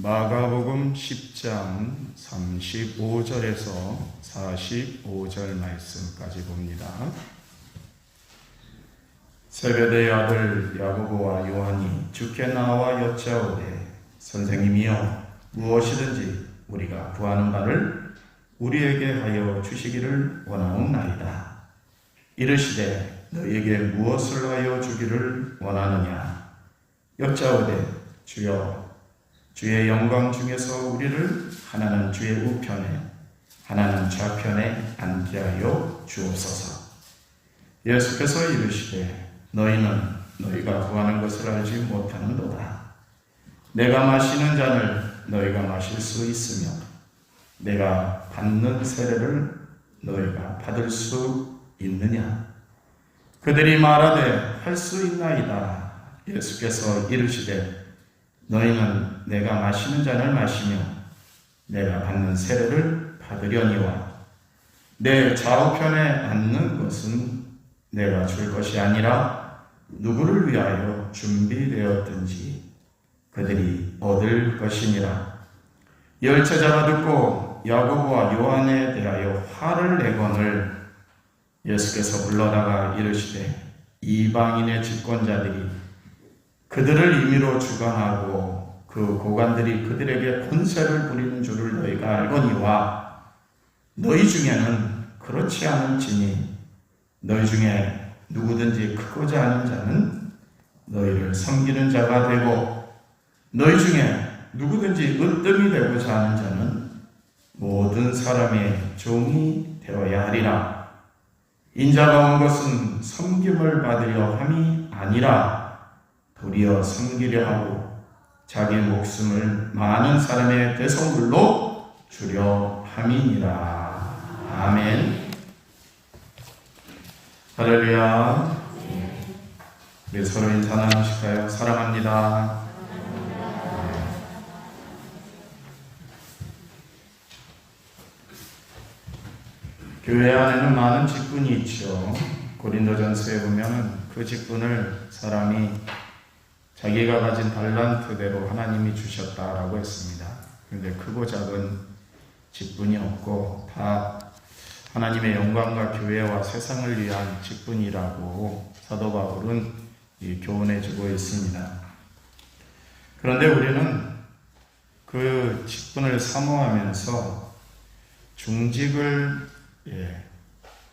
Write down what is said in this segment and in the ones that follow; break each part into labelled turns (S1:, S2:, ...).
S1: 마가복음 10장 35절에서 45절 말씀까지 봅니다. 세베대의 아들 야고보와 요한이 주께 나와 여짜오되 선생님이여 무엇이든지 우리가 구하는 바를 우리에게 하여 주시기를 원하옵나이다. 이르시되 너희에게 무엇을 하여 주기를 원하느냐. 여짜오되 주여 주의 영광 중에서 우리를 하나는 주의 우편에 하나는 좌편에 앉게 하여 주옵소서. 예수께서 이르시되 너희는 너희가 구하는 것을 알지 못하는도다. 내가 마시는 잔을 너희가 마실 수 있으며 내가 받는 세례를 너희가 받을 수 있느냐. 그들이 말하되 할 수 있나이다. 예수께서 이르시되 너희는 내가 마시는 잔을 마시며 내가 받는 세례를 받으려니와 내 좌우편에 앉는 것은 내가 줄 것이 아니라 누구를 위하여 준비되었든지 그들이 얻을 것이니라. 열처자가 듣고 야고보와 요한에 대하여 화를 내거늘 예수께서 불러다가 이르시되 이방인의 집권자들이 그들을 임의로 주관하고 그 고관들이 그들에게 권세를 부리는 줄을 너희가 알거니와 너희 중에는 그렇지 않을지니 너희 중에 누구든지 크고자 하는 자는 너희를 섬기는 자가 되고 너희 중에 누구든지 으뜸이 되고자 하는 자는 모든 사람의 종이 되어야 하리라. 인자가 온 것은 섬김을 받으려 함이 아니라 도리어 섬기려 하고 자기 목숨을 많은 사람의 대성물로 주려 함이니라. 아멘. 할렐루야. 우리 서로 인사 나누실까요? 사랑합니다. 교회 안에는 많은 직분이 있죠. 고린도전서에 보면 그 직분을 사람이 자기가 가진 달란트대로 하나님이 주셨다라고 했습니다. 그런데 크고 작은 직분이 없고 다 하나님의 영광과 교회와 세상을 위한 직분이라고 사도 바울은 교훈해주고 있습니다. 그런데 우리는 그 직분을 사모하면서 중직을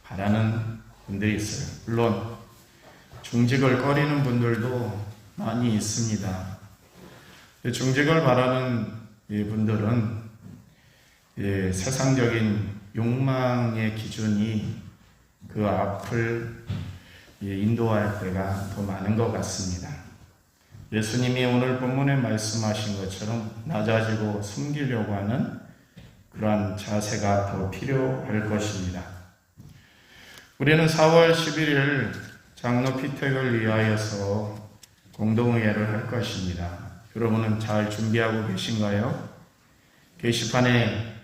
S1: 바라는 분들이 있어요. 물론 중직을 꺼리는 분들도 많이 있습니다. 중직을 바라는 분들은 세상적인 욕망의 기준이 그 앞을 인도할 때가 더 많은 것 같습니다. 예수님이 오늘 본문에 말씀하신 것처럼 낮아지고 숨기려고 하는 그러한 자세가 더 필요할 것입니다. 우리는 4월 11일 장로 피택을 위하여서 공동의회를 할 것입니다. 여러분은 잘 준비하고 계신가요? 게시판에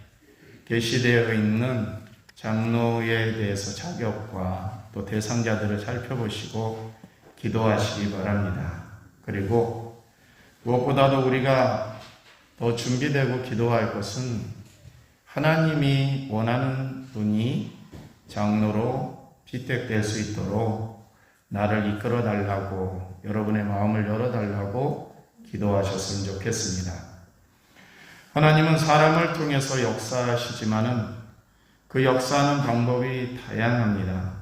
S1: 게시되어 있는 장로에 대해서 자격과 또 대상자들을 살펴보시고 기도하시기 바랍니다. 그리고 무엇보다도 우리가 더 준비되고 기도할 것은 하나님이 원하는 분이 장로로 피택될 수 있도록 나를 이끌어 달라고 여러분의 마음을 열어달라고 기도하셨으면 좋겠습니다. 하나님은 사람을 통해서 역사하시지만은 그 역사하는 방법이 다양합니다.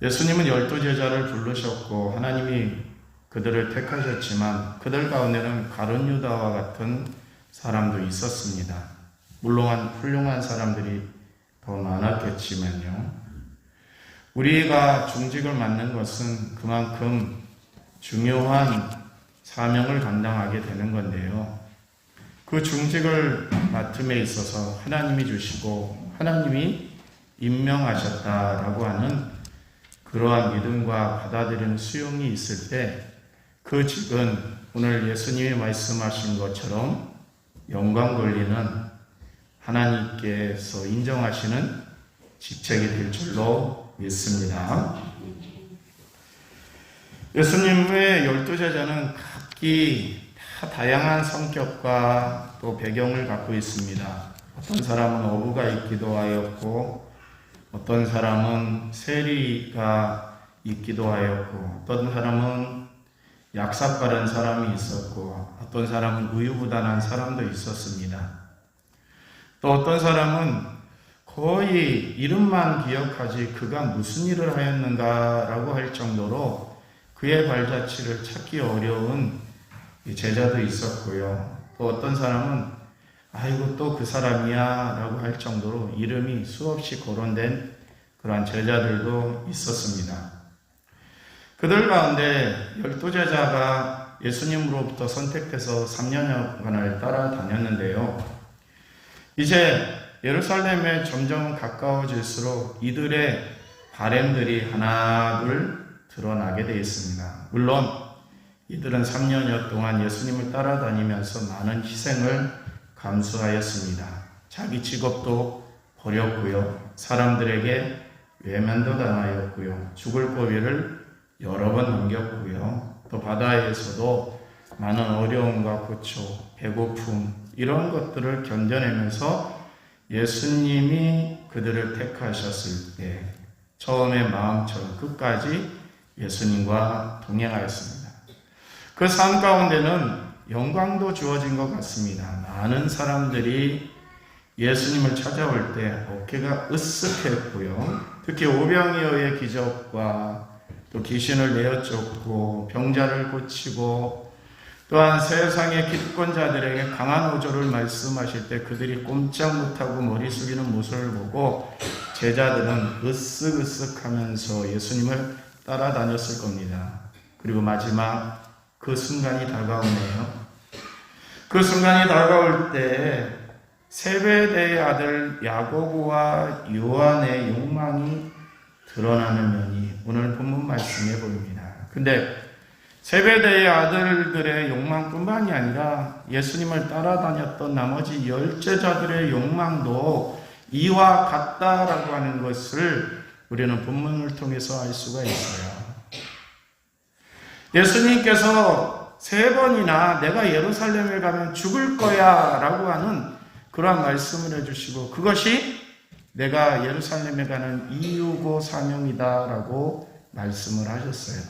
S1: 예수님은 12제자를 부르셨고 하나님이 그들을 택하셨지만 그들 가운데는 가룟 유다와 같은 사람도 있었습니다. 물론 훌륭한 사람들이 더 많았겠지만요. 우리가 중직을 맡는 것은 그만큼 중요한 사명을 감당하게 되는 건데요. 그 중직을 맡음에 있어서 하나님이 주시고 하나님이 임명하셨다라고 하는 그러한 믿음과 받아들이는 수용이 있을 때 그 직은 오늘 예수님이 말씀하신 것처럼 영광 돌리는 하나님께서 인정하시는 직책이 될 줄로 믿습니다. 예수님의 12제자는 각기 다양한 성격과 또 배경을 갖고 있습니다. 어떤 사람은 어부가 있기도 하였고, 어떤 사람은 세리가 있기도 하였고, 어떤 사람은 약삭 빠른 사람이 있었고, 어떤 사람은 우유부단한 사람도 있었습니다. 또 어떤 사람은 거의 이름만 기억하지 그가 무슨 일을 하였는가라고 할 정도로 그의 발자취를 찾기 어려운 제자도 있었고요. 또 어떤 사람은 아이고 또 그 사람이야 라고 할 정도로 이름이 수없이 거론된 그러한 제자들도 있었습니다. 그들 가운데 12제자가 예수님으로부터 선택돼서 3년여간을 따라다녔는데요. 이제 예루살렘에 점점 가까워질수록 이들의 바램들이 하나둘 드러나게 되어 있습니다. 물론 이들은 3년여 동안 예수님을 따라다니면서 많은 희생을 감수하였습니다. 자기 직업도 버렸고요. 사람들에게 외면도 당하였고요. 죽을 고비를 여러 번 넘겼고요. 또 바다에서도 많은 어려움과 고초, 배고픔 이런 것들을 견뎌내면서 예수님이 그들을 택하셨을 때 처음에 마음처럼 끝까지 예수님과 동행하였습니다. 그 삶 가운데는 영광도 주어진 것 같습니다. 많은 사람들이 예수님을 찾아올 때 어깨가 으쓱했고요. 특히 오병이어의 기적과 또 귀신을 내어 쫓고 병자를 고치고 또한 세상의 기득권자들에게 강한 어조를 말씀하실 때 그들이 꼼짝 못하고 머리 숙이는 모습을 보고 제자들은 으쓱으쓱하면서 예수님을 따라다녔을 겁니다. 그리고 마지막 그 순간이 다가오네요. 그 순간이 다가올 때 세베대의 아들 야고보와 요한의 욕망이 드러나는 면이 오늘 본문 말씀에 보입니다. 근데 세베대의 아들들의 욕망뿐만이 아니라 예수님을 따라다녔던 나머지 10제자들의 욕망도 이와 같다라고 하는 것을 우리는 본문을 통해서 알 수가 있어요. 예수님께서 3번이나 내가 예루살렘에 가면 죽을 거야 라고 하는 그러한 말씀을 해주시고 그것이 내가 예루살렘에 가는 이유고 사명이다 라고 말씀을 하셨어요.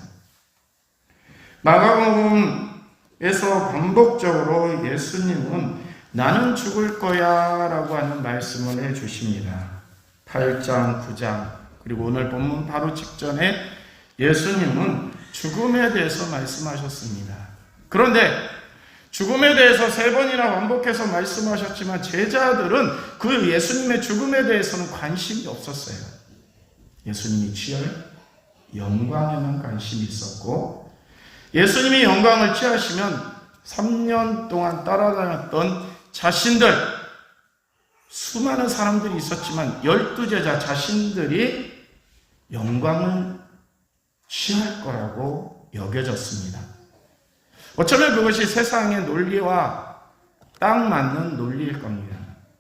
S1: 마가복음에서 반복적으로 예수님은 나는 죽을 거야 라고 하는 말씀을 해주십니다. 8장, 9장 그리고 오늘 본문 바로 직전에 예수님은 죽음에 대해서 말씀하셨습니다. 그런데 죽음에 대해서 3번이나 반복해서 말씀하셨지만 제자들은 그 예수님의 죽음에 대해서는 관심이 없었어요. 예수님이 취할 영광에만 관심이 있었고 예수님이 영광을 취하시면 3년 동안 따라다녔던 자신들 수많은 사람들이 있었지만 12제자 자신들이 영광을 취할 거라고 여겨졌습니다. 어쩌면 그것이 세상의 논리와 딱 맞는 논리일 겁니다.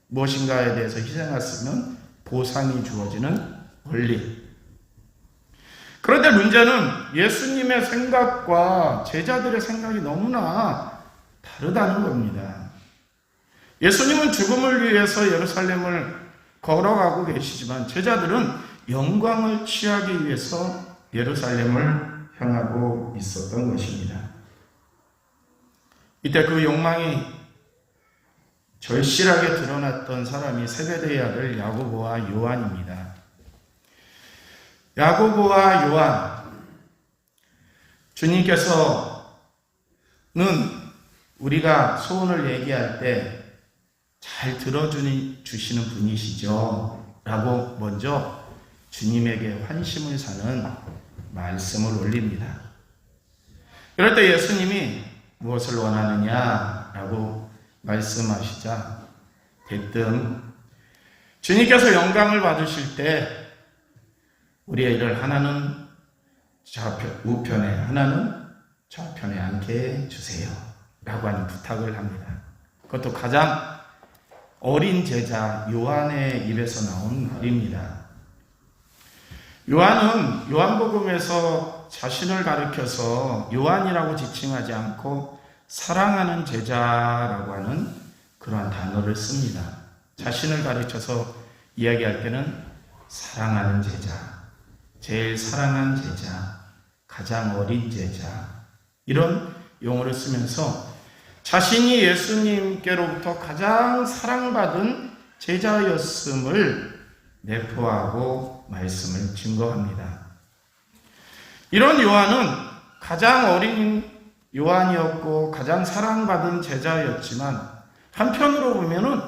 S1: 무엇인가에 대해서 희생했으면 보상이 주어지는 원리. 그런데 문제는 예수님의 생각과 제자들의 생각이 너무나 다르다는 겁니다. 예수님은 죽음을 위해서 예루살렘을 걸어가고 계시지만 제자들은 영광을 취하기 위해서 예루살렘을 향하고 있었던 것입니다. 이때 그 욕망이 절실하게 드러났던 사람이 세베대의 아들 야고보와 요한입니다. 야고보와 요한, 주님께서는 우리가 소원을 얘기할 때 잘 들어주시는 분이시죠 라고 먼저 주님에게 환심을 사는 말씀을 올립니다. 이럴 때 예수님이 무엇을 원하느냐 라고 말씀하시자 대뜸 주님께서 영광을 받으실 때 우리의 일을 하나는 우편에 하나는 좌편에 앉게 해주세요 라고 하는 부탁을 합니다. 그것도 가장 어린 제자 요한의 입에서 나온 말입니다. 요한은 요한복음에서 자신을 가리켜서 요한이라고 지칭하지 않고 사랑하는 제자라고 하는 그러한 단어를 씁니다. 자신을 가르쳐서 이야기할 때는 사랑하는 제자, 제일 사랑한 제자, 가장 어린 제자, 이런 용어를 쓰면서 자신이 예수님께로부터 가장 사랑받은 제자였음을 내포하고 말씀을 증거합니다. 이런 요한은 가장 어린 요한이었고 가장 사랑받은 제자였지만 한편으로 보면은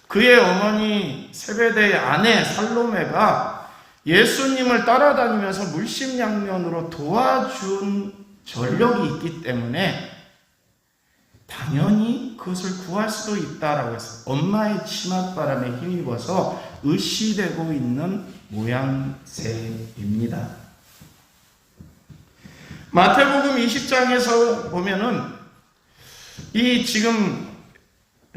S1: 그의 어머니 세베대의 아내 살로메가 예수님을 따라다니면서 물심양면으로 도와준 전력이 있기 때문에 당연히 그것을 구할 수도 있다라고 했어요. 엄마의 치맛바람에 힘입어서 의시되고 있는 모양새입니다. 마태복음 20장에서 보면은 이 지금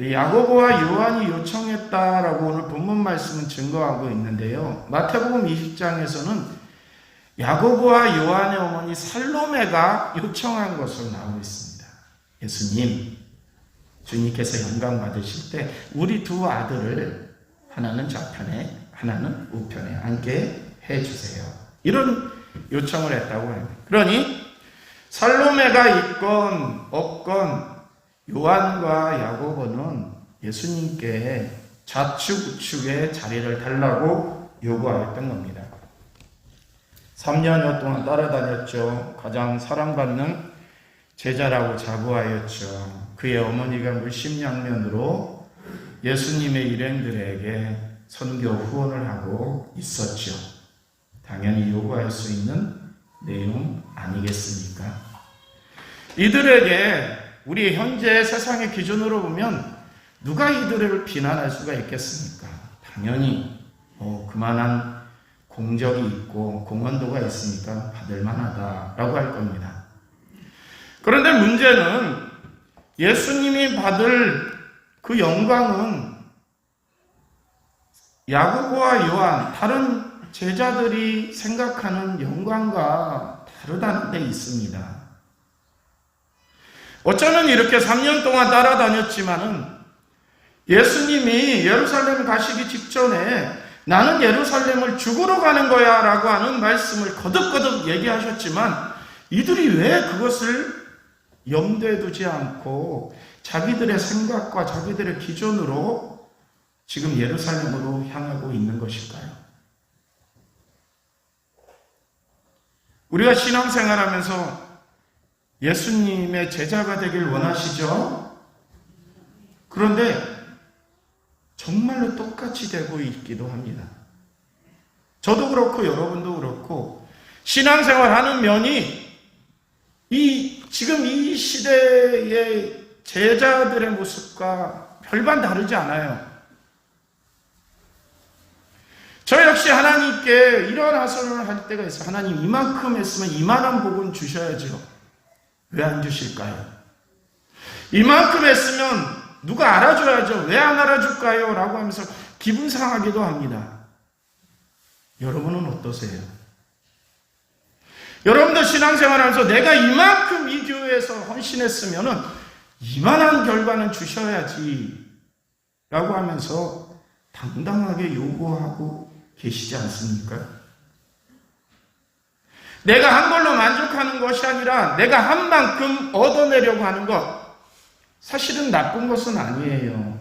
S1: 야고보와 요한이 요청했다라고 오늘 본문 말씀은 증거하고 있는데요. 마태복음 20장에서는 야고보와 요한의 어머니 살로메가 요청한 것으로 나오고 있습니다. 예수님, 주님께서 영광 받으실 때 우리 두 아들을 하나는 좌편에 하나는 우편에 앉게 해주세요. 이런 요청을 했다고 합니다. 그러니 살로메가 있건 없건 요한과 야고보는 예수님께 좌측 우측에 자리를 달라고 요구하였던 겁니다. 3년여 동안 따라다녔죠. 가장 사랑받는 제자라고 자부하였죠. 그의 어머니가 물심양면으로 예수님의 일행들에게 선교 후원을 하고 있었죠. 당연히 요구할 수 있는 내용 아니겠습니까? 이들에게 우리 현재 세상의 기준으로 보면 누가 이들을 비난할 수가 있겠습니까? 당연히 그만한 공적이 있고 공헌도가 있으니까 받을 만하다라고 할 겁니다. 그런데 문제는 예수님이 받을 그 영광은 야고보와 요한, 다른 제자들이 생각하는 영광과 다르다는 데 있습니다. 어쩌면 이렇게 3년 동안 따라다녔지만은 예수님이 예루살렘 가시기 직전에 나는 예루살렘을 죽으러 가는 거야 라고 하는 말씀을 거듭거듭 얘기하셨지만 이들이 왜 그것을 염두에 두지 않고 자기들의 생각과 자기들의 기준으로 지금 예루살렘으로 향하고 있는 것일까요? 우리가 신앙생활하면서 예수님의 제자가 되길 원하시죠? 그런데 정말로 똑같이 되고 있기도 합니다. 저도 그렇고 여러분도 그렇고 신앙생활하는 면이 지금 이 시대의 제자들의 모습과 별반 다르지 않아요. 저 역시 하나님께 이런 하소연을 할 때가 있어요. 하나님 이만큼 했으면 이만한 복은 주셔야죠. 왜 안 주실까요? 이만큼 했으면 누가 알아줘야죠. 왜 안 알아줄까요? 라고 하면서 기분 상하기도 합니다. 여러분은 어떠세요? 여러분도 신앙생활하면서 내가 이만큼 이 교회에서 헌신했으면 이만한 결과는 주셔야지 라고 하면서 당당하게 요구하고 계시지 않습니까? 내가 한 걸로 만족하는 것이 아니라 내가 한 만큼 얻어내려고 하는 것, 사실은 나쁜 것은 아니에요.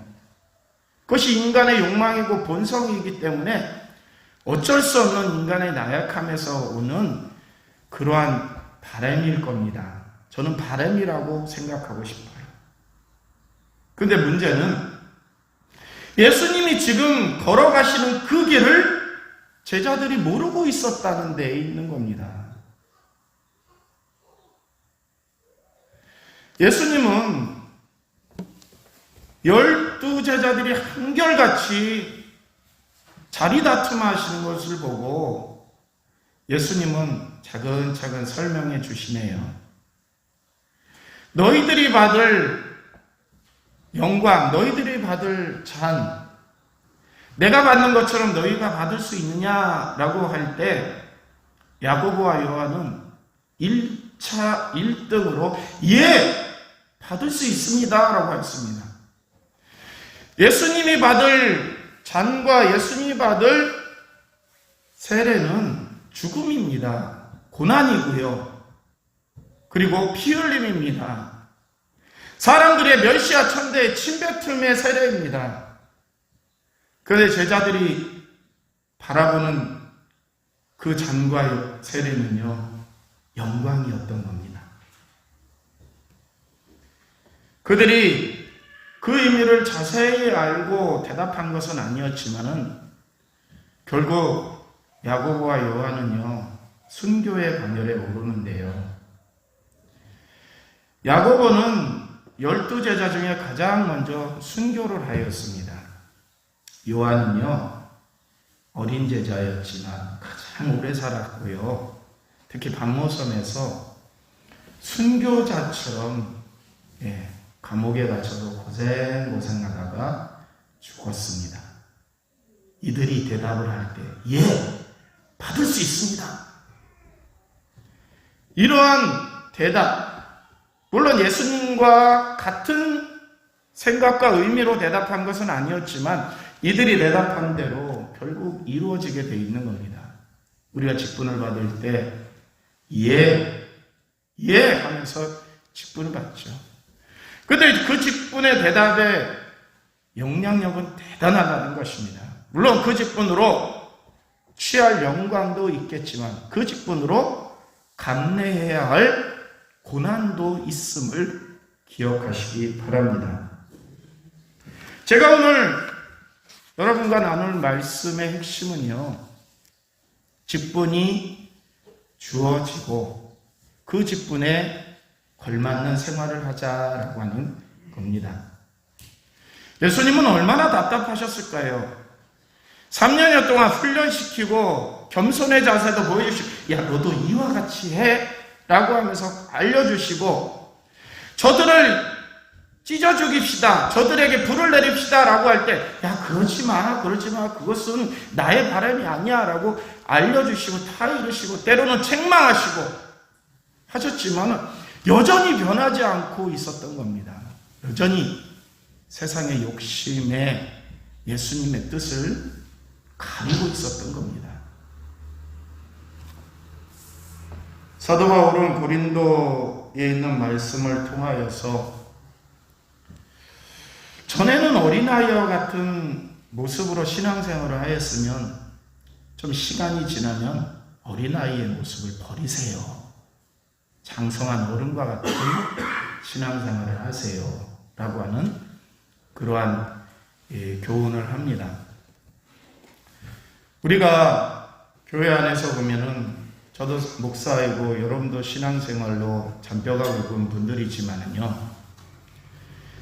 S1: 그것이 인간의 욕망이고 본성이기 때문에 어쩔 수 없는 인간의 나약함에서 오는 그러한 바람일 겁니다. 저는 바람이라고 생각하고 싶어요. 그런데 문제는 예수님이 지금 걸어가시는 그 길을 제자들이 모르고 있었다는 데 있는 겁니다. 예수님은 12 제자들이 한결같이 자리 다툼하시는 것을 보고 예수님은 차근차근 설명해 주시네요. 너희들이 받을 영광, 너희들이 받을 잔, 내가 받는 것처럼 너희가 받을 수 있느냐라고 할 때 야고보와 요한은 1차 1등으로 예! 받을 수 있습니다 라고 했습니다. 예수님이 받을 잔과 예수님이 받을 세례는 죽음입니다. 고난이고요. 그리고 피 흘림입니다. 사람들의 멸시와 천대의 침뱉음의 세례입니다. 그런데 제자들이 바라보는 그 잔과 세례는요, 영광이었던 겁니다. 그들이 그 의미를 자세히 알고 대답한 것은 아니었지만은 결국 야고보와 요한은요, 순교의 반열에 오르는데요. 야고보는 12제자 중에 가장 먼저 순교를 하였습니다. 요한은요, 어린 제자였지만 가장 오래 살았고요. 특히 박모섬에서 순교자처럼 감옥에 갇혀서 고생하다가 죽었습니다. 이들이 대답을 할 때, 예, 받을 수 있습니다. 이러한 대답, 물론 예수님과 같은 생각과 의미로 대답한 것은 아니었지만 이들이 대답한 대로 결국 이루어지게 돼 있는 겁니다. 우리가 직분을 받을 때 예 하면서 직분을 받죠. 그런데 그 직분의 대답의 영향력은 대단하다는 것입니다. 물론 그 직분으로 취할 영광도 있겠지만 그 직분으로 감내해야 할 고난도 있음을 기억하시기 바랍니다. 제가 오늘 여러분과 나눌 말씀의 핵심은요, 직분이 주어지고 그 직분에 걸맞는 생활을 하자라고 하는 겁니다. 예수님은 얼마나 답답하셨을까요? 3년여 동안 훈련시키고 겸손의 자세도 보여주시고, 야, 너도 이와 같이 해 라고 하면서 알려주시고, 저들을 찢어 죽입시다, 저들에게 불을 내립시다 라고 할 때, 야, 그러지 마, 그것은 나의 바람이 아니야 라고 알려주시고 다 이루시고 때로는 책망하시고 하셨지만 여전히 변하지 않고 있었던 겁니다. 여전히 세상의 욕심에 예수님의 뜻을 가리고 있었던 겁니다. 사도 바울은 고린도에 있는 말씀을 통하여서 전에는 어린아이와 같은 모습으로 신앙생활을 하였으면 좀 시간이 지나면 어린아이의 모습을 버리세요. 장성한 어른과 같은 신앙생활을 하세요. 라고 하는 그러한 교훈을 합니다. 우리가 교회 안에서 보면은 저도 목사이고 여러분도 신앙생활로 잔뼈가 굵은 분들이지만은요,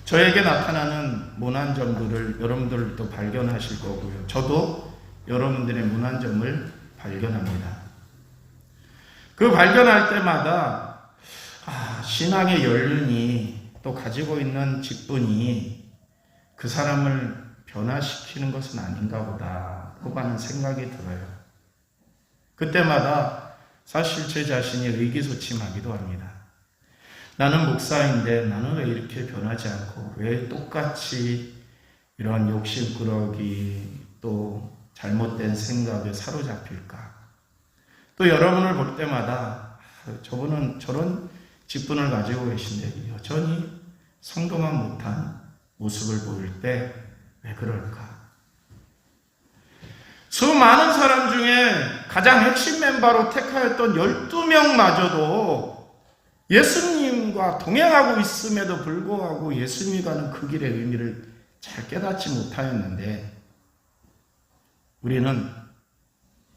S1: 저에게 나타나는 모난 점들을 여러분들도 발견하실 거고요. 저도 여러분들의 모난 점을 발견합니다. 그 발견할 때마다 신앙의 연륜이 또 가지고 있는 직분이 그 사람을 변화시키는 것은 아닌가 보다 하는 생각이 들어요. 그때마다 사실 제 자신이 의기소침하기도 합니다. 나는 목사인데 나는 왜 이렇게 변하지 않고 왜 똑같이 이런 욕심꾸러기 또 잘못된 생각에 사로잡힐까? 또 여러분을 볼 때마다 저분은 저런 직분을 가지고 계신데 여전히 성도만 못한 모습을 보일 때 왜 그럴까? 수많은 사람 중에 가장 핵심 멤버로 택하였던 12명마저도 예수님과 동행하고 있음에도 불구하고 예수님이 가는 그 길의 의미를 잘 깨닫지 못하였는데, 우리는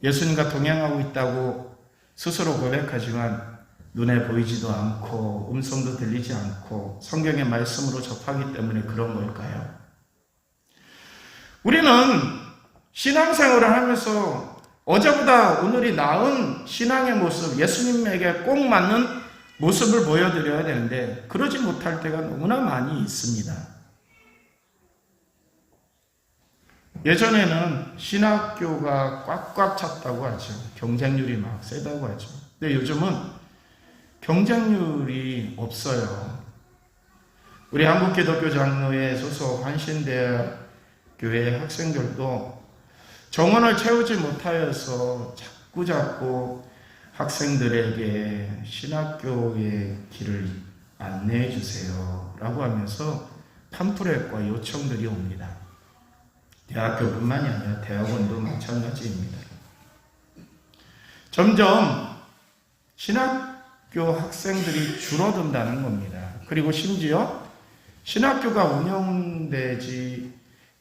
S1: 예수님과 동행하고 있다고 스스로 고백하지만 눈에 보이지도 않고 음성도 들리지 않고 성경의 말씀으로 접하기 때문에 그런 걸까요? 우리는 신앙생활을 하면서 어제보다 오늘이 나은 신앙의 모습, 예수님에게 꼭 맞는 모습을 보여드려야 되는데 그러지 못할 때가 너무나 많이 있습니다. 예전에는 신학교가 꽉꽉 찼다고 하죠. 경쟁률이 막 세다고 하죠. 근데 요즘은 경쟁률이 없어요. 우리 한국기독교장로회 소속 한신대교회 학생들도 정원을 채우지 못하여서 자꾸 학생들에게 신학교의 길을 안내해 주세요 라고 하면서 팜프렛과 요청들이 옵니다. 대학교뿐만이 아니라 대학원도 마찬가지입니다. 점점 신학교 학생들이 줄어든다는 겁니다. 그리고 심지어 신학교가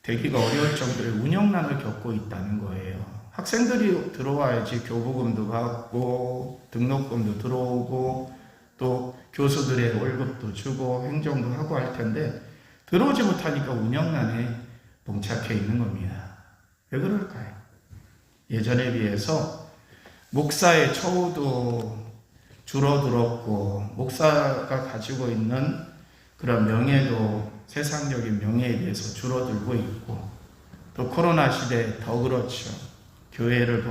S1: 되기가 어려울 정도의 운영난을 겪고 있다는 거예요. 학생들이 들어와야지 교부금도 받고 등록금도 들어오고 또 교수들의 월급도 주고 행정도 하고 할 텐데 들어오지 못하니까 운영난에 봉착해 있는 겁니다. 왜 그럴까요? 예전에 비해서 목사의 처우도 줄어들었고 목사가 가지고 있는 그런 명예도 세상적인 명예에 비해서 줄어들고 있고 또 코로나 시대에 더 그렇죠. 교회를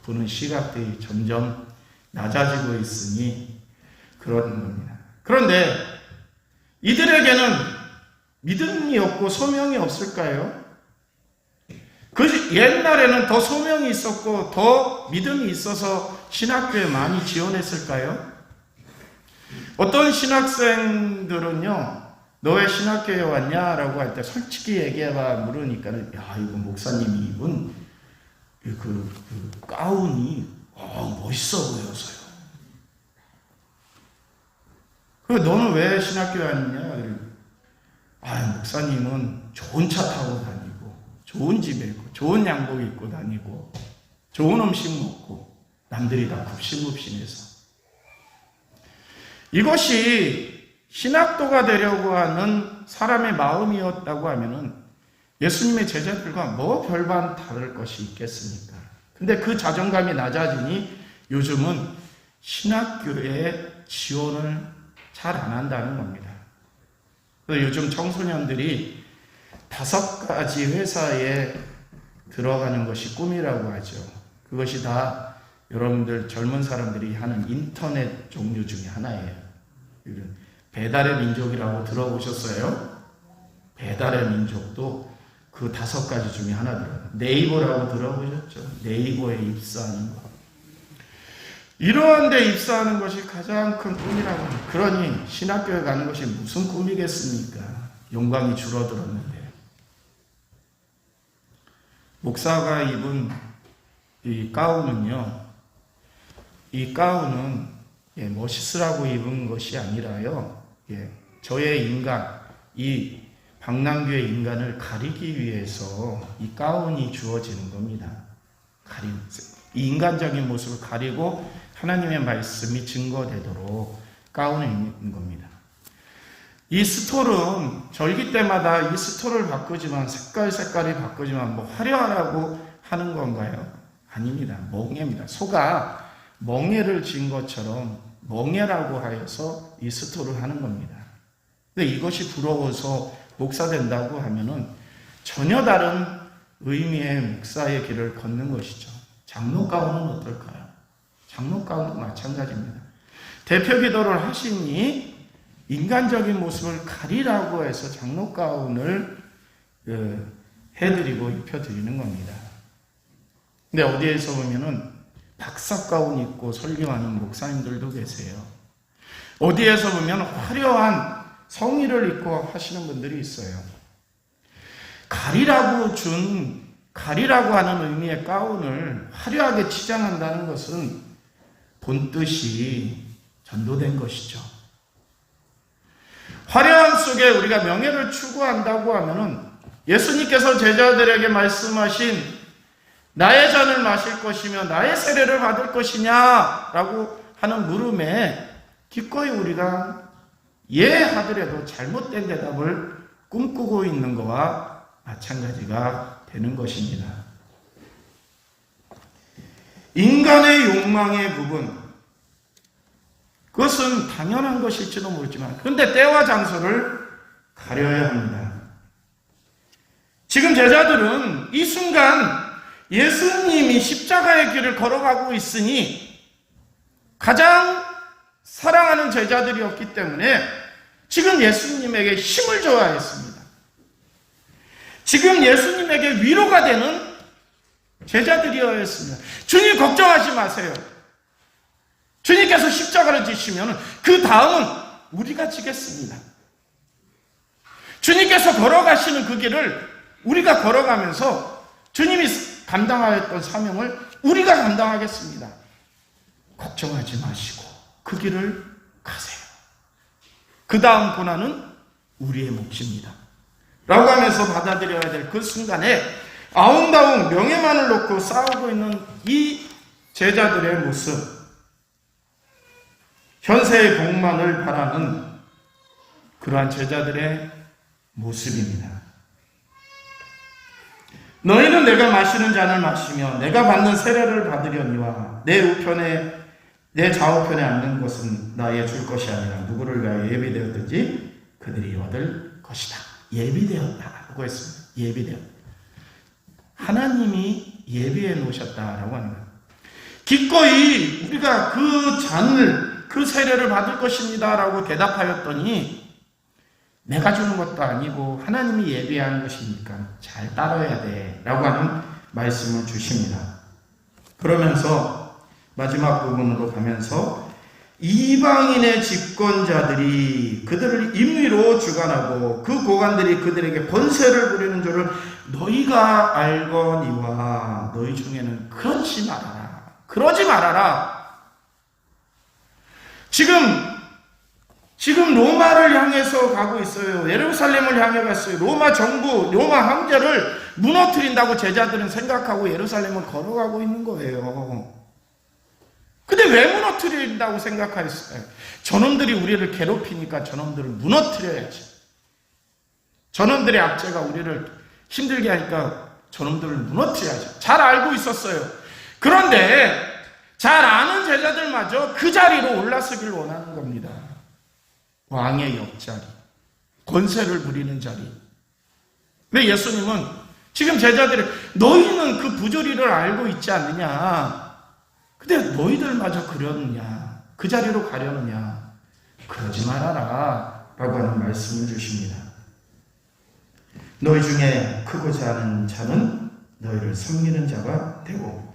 S1: 보는 시각들이 점점 낮아지고 있으니 그런 겁니다. 그런데 이들에게는 믿음이 없고 소명이 없을까요? 그 옛날에는 더 소명이 있었고 더 믿음이 있어서 신학교에 많이 지원했을까요? 어떤 신학생들은요, 너 왜 신학교에 왔냐? 라고 할 때 솔직히 얘기해봐 물으니까 야, 이거 목사님이 입은 그 가운이 멋있어 보여서요. 너는 왜 신학교에 왔냐? 목사님은 좋은 차 타고 다니고 좋은 집에 있고 좋은 양복 입고 다니고 좋은 음식 먹고 남들이 다 굽신굽신해서 이것이 신학도가 되려고 하는 사람의 마음이었다고 하면은 예수님의 제자들과 뭐 별반 다를 것이 있겠습니까? 근데 그 자존감이 낮아지니 요즘은 신학교에 지원을 잘 안 한다는 겁니다. 요즘 청소년들이 5가지 회사에 들어가는 것이 꿈이라고 하죠. 그것이 다 여러분들 젊은 사람들이 하는 인터넷 종류 중에 하나예요. 배달의 민족이라고 들어보셨어요? 배달의 민족도 그 5가지 중에 하나 들어요. 네이버라고 들어보셨죠? 네이버에 입사하는 거. 이러한 데 입사하는 것이 가장 큰 꿈이라고 합니다. 그러니 신학교에 가는 것이 무슨 꿈이겠습니까? 영광이 줄어들었는데. 목사가 입은 이 가운은요, 이 가운은 멋있으라고 입은 것이 아니라요, 저의 인간, 이 방랑교의 인간을 가리기 위해서 이 가운이 주어지는 겁니다. 이 인간적인 모습을 가리고 하나님의 말씀이 증거되도록 가운을 입는 겁니다. 이 스톨은 절기 때마다 이 스톨을 바꾸지만 색깔이 바꾸지만 뭐 화려하라고 하는 건가요? 아닙니다. 멍해입니다. 소가 멍해를 진 것처럼 멍해라고 하여서 이 스톨을 하는 겁니다. 근데 이것이 부러워서 목사 된다고 하면은 전혀 다른 의미의 목사의 길을 걷는 것이죠. 장로 가운은 어떨까요? 장로 가운도 마찬가지입니다. 대표 기도를 하시니 인간적인 모습을 가리라고 해서 장로 가운을 해드리고 입혀드리는 겁니다. 근데 어디에서 보면은 박사 가운 입고 설교하는 목사님들도 계세요. 어디에서 보면 화려한 성의를 입고 하시는 분들이 있어요. 가리라고 하는 의미의 가운을 화려하게 치장한다는 것은 본뜻이 전도된 것이죠. 화려함 속에 우리가 명예를 추구한다고 하면은 예수님께서 제자들에게 말씀하신 나의 잔을 마실 것이며 나의 세례를 받을 것이냐라고 하는 물음에 기꺼이 우리가 예 하더라도 잘못된 대답을 꿈꾸고 있는 것과 마찬가지가 되는 것입니다. 인간의 욕망의 부분, 그것은 당연한 것일지도 모르지만 그런데 때와 장소를 가려야 합니다. 지금 제자들은 이 순간 예수님이 십자가의 길을 걸어가고 있으니 가장 사랑하는 제자들이었기 때문에 지금 예수님에게 힘을 줘야 했습니다. 지금 예수님에게 위로가 되는 제자들이어야 했습니다. 주님 걱정하지 마세요. 주님께서 십자가를 지시면 그 다음은 우리가 지겠습니다. 주님께서 걸어가시는 그 길을 우리가 걸어가면서 주님이 감당하였던 사명을 우리가 감당하겠습니다. 걱정하지 마시고 그 길을 가세요. 그 다음 고난은 우리의 몫입니다. 라고 하면서 받아들여야 될 그 순간에 아웅다웅 명예만을 놓고 싸우고 있는 이 제자들의 모습, 현세의 복만을 바라는 그러한 제자들의 모습입니다. 너희는 내가 마시는 잔을 마시며 내가 받는 세례를 받으려니와 내 우편에 내 좌우편에 앉는 것은 나의 줄 것이 아니라 누구를 위하여 예비되었든지 그들이 얻을 것이다. 예비되었다라고 했습니다. 예비되었다. 하나님이 예비해 놓으셨다라고 하는 거예요. 기꺼이 우리가 그 잔을, 그 세례를 받을 것입니다라고 대답하였더니 내가 주는 것도 아니고 하나님이 예비한 것이니까 잘 따라야 돼 라고 하는 말씀을 주십니다. 그러면서 마지막 부분으로 가면서 이방인의 집권자들이 그들을 임의로 주관하고 그 고관들이 그들에게 권세를 부리는 줄을 너희가 알거니와 너희 중에는 그러지 말아라. 그러지 말아라. 지금 로마를 향해서 가고 있어요. 예루살렘을 향해 갔어요. 로마 정부, 로마 황제를 무너뜨린다고 제자들은 생각하고 예루살렘을 걸어가고 있는 거예요. 근데 왜 무너뜨린다고 생각하였어요? 저놈들이 우리를 괴롭히니까 저놈들을 무너뜨려야지. 저놈들의 압제가 우리를 힘들게 하니까 저놈들을 무너뜨려야지. 잘 알고 있었어요. 그런데 잘 아는 제자들마저 그 자리로 올라서길 원하는 겁니다. 왕의 옆자리, 권세를 부리는 자리. 근데 예수님은 지금 제자들이 너희는 그 부조리를 알고 있지 않느냐? 근데 너희들마저 그러느냐? 그 자리로 가려느냐? 그러지 말아라 라고 하는 말씀을 주십니다. 너희 중에 크고자 하는 자는 너희를 섬기는 자가 되고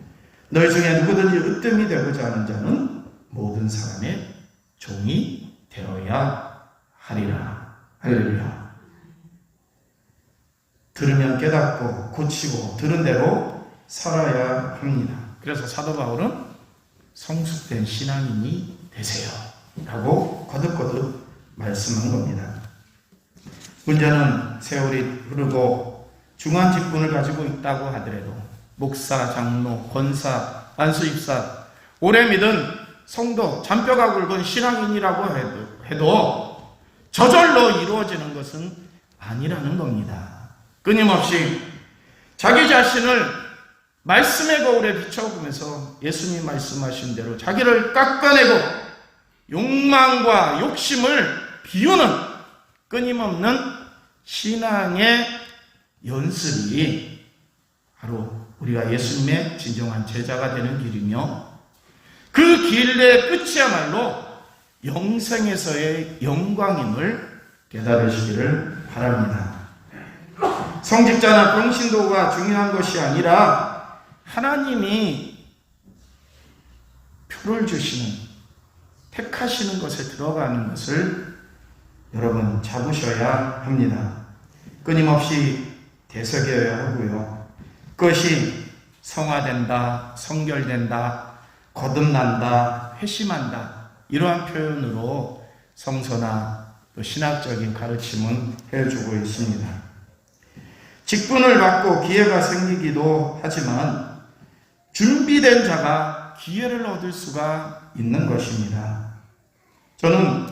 S1: 너희 중에 누구든지 으뜸이 되고자 하는 자는 모든 사람의 종이 되어야 하리라. 할렐루야. 들으면 깨닫고 고치고 들은 대로 살아야 합니다. 그래서 사도 바울은 성숙된 신앙인이 되세요 라고 거듭거듭 말씀한 겁니다. 문제는 세월이 흐르고 중한 직분을 가지고 있다고 하더라도 목사, 장로, 권사, 안수입사, 오래 믿은 성도, 잔뼈가 굵은 신앙인이라고 해도 저절로 이루어지는 것은 아니라는 겁니다. 끊임없이 자기 자신을 말씀의 거울에 비춰보면서 예수님 말씀하신 대로 자기를 깎아내고 욕망과 욕심을 비우는 끊임없는 신앙의 연습이 바로 우리가 예수님의 진정한 제자가 되는 길이며 그 길의 끝이야말로 영생에서의 영광임을 깨달으시기를 바랍니다. 성직자나 평신도가 중요한 것이 아니라 하나님이 표를 주시는, 택하시는 것에 들어가는 것을 여러분 잡으셔야 합니다. 끊임없이 되새겨야 하고요. 그것이 성화된다, 성결된다, 거듭난다, 회심한다 이러한 표현으로 성서나 또 신학적인 가르침은 해주고 있습니다. 직분을 받고 기회가 생기기도 하지만 준비된 자가 기회를 얻을 수가 있는 것입니다. 저는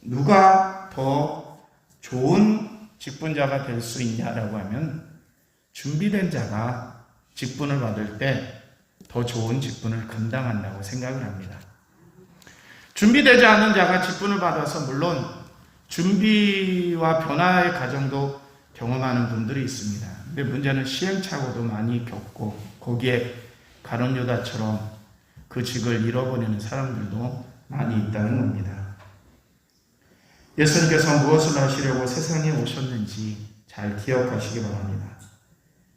S1: 누가 더 좋은 직분자가 될 수 있냐라고 하면 준비된 자가 직분을 받을 때 더 좋은 직분을 감당한다고 생각을 합니다. 준비되지 않은 자가 직분을 받아서 물론 준비와 변화의 과정도 경험하는 분들이 있습니다. 근데 문제는 시행착오도 많이 겪고 거기에 가룟 유다처럼 그 직을 잃어버리는 사람들도 많이 있다는 겁니다. 예수님께서 무엇을 하시려고 세상에 오셨는지 잘 기억하시기 바랍니다.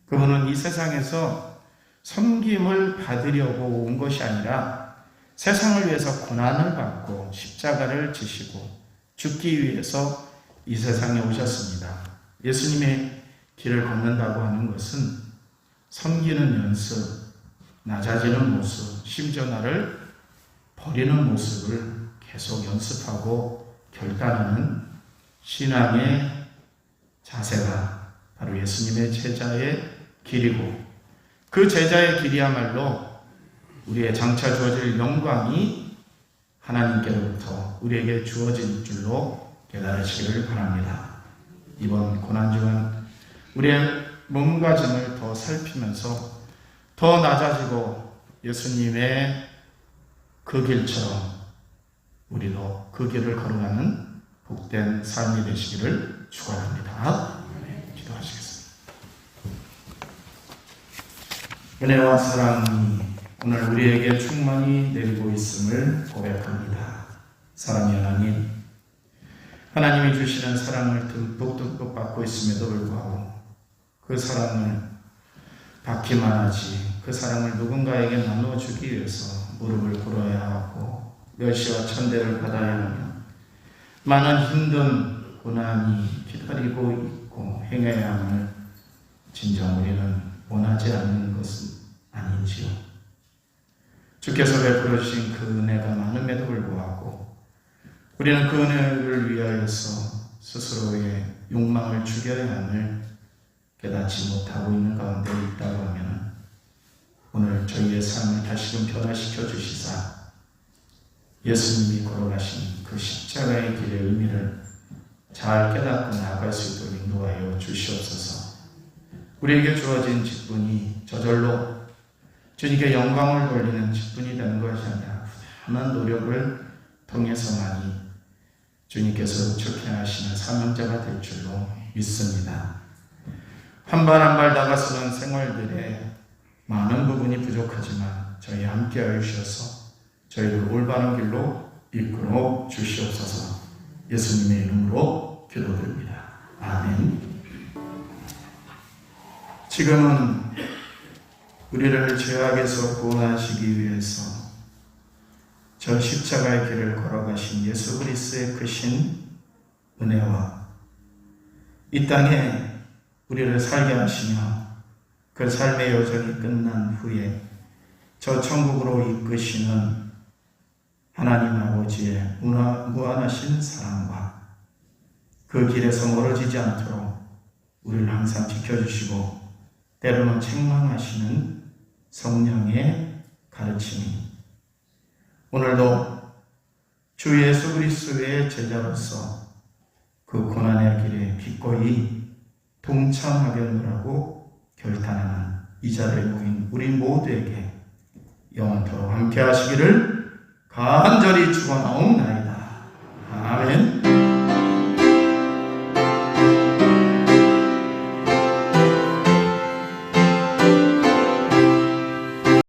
S1: 그분은 이 세상에서 섬김을 받으려고 온 것이 아니라 세상을 위해서 고난을 받고 십자가를 지시고 죽기 위해서 이 세상에 오셨습니다. 예수님의 길을 걷는다고 하는 것은 섬기는 연습, 낮아지는 모습, 심지어 나를 버리는 모습을 계속 연습하고 결단하는 신앙의 자세가 바로 예수님의 제자의 길이고, 그 제자의 길이야말로 우리의 장차 주어질 영광이 하나님께로부터 우리에게 주어질 줄로 깨달으시기를 바랍니다. 이번 고난주간 우리의 몸가짐을 더 살피면서 더 낮아지고 예수님의 그 길처럼 우리도 그 길을 걸어가는 복된 삶이 되시기를 축원합니다. 기도하시겠습니다. 은혜와 사랑이 오늘 우리에게 충만히 내리고 있음을 고백합니다. 사랑의 하나님, 하나님이 주시는 사랑을 듬뿍듬뿍 받고 있음에도 불구하고 그 사랑을 받기만 하지 그 사랑을 누군가에게 나누어주기 위해서 무릎을 꿇어야 하고 멸시와 천대를 받아야 하며 많은 힘든 고난이 기다리고 있고 행해야 함을 진정 우리는 원하지 않는 것은 아닌지요. 주께서 베풀어 주신 그 은혜가 많음에도 불구하고 우리는 그 은혜를 위하여서 스스로의 욕망을 죽여야 함을 깨닫지 못하고 있는 가운데 있다고 하면 오늘 저희의 삶을 다시금 변화시켜 주시사 예수님이 걸어가신 그 십자가의 길의 의미를 잘 깨닫고 나아갈 수 있도록 인도하여 주시옵소서. 우리에게 주어진 직분이 저절로 주님께 영광을 돌리는 직분이 되는 것이 아니라 부단한 노력을 통해서만이 주님께서 촉해 하시는 사명자가 될 줄로 믿습니다. 한 발 한 발 다가서는 생활들에 많은 부분이 부족하지만 저희 함께 하여 주셔서 저희를 올바른 길로 이끌어 주시옵소서. 예수님의 이름으로 기도드립니다. 아멘. 지금은 우리를 죄악에서 구원하시기 위해서 저 십자가의 길을 걸어가신 예수 그리스도의 크신 은혜와 이 땅에 우리를 살게 하시며 그 삶의 여정이 끝난 후에 저 천국으로 이끄시는 하나님 아버지의 무한하신 사랑과 그 길에서 멀어지지 않도록 우리를 항상 지켜주시고 때로는 책망하시는 성령의 가르침이 오늘도 주 예수 그리스도의 제자로서 그 고난의 길에 기꺼이 동참하겠노라고 결단하는 이 자리에 모인 우리 모두에게 영원토록 함께 하시기를 간절히 축원하옵나이다.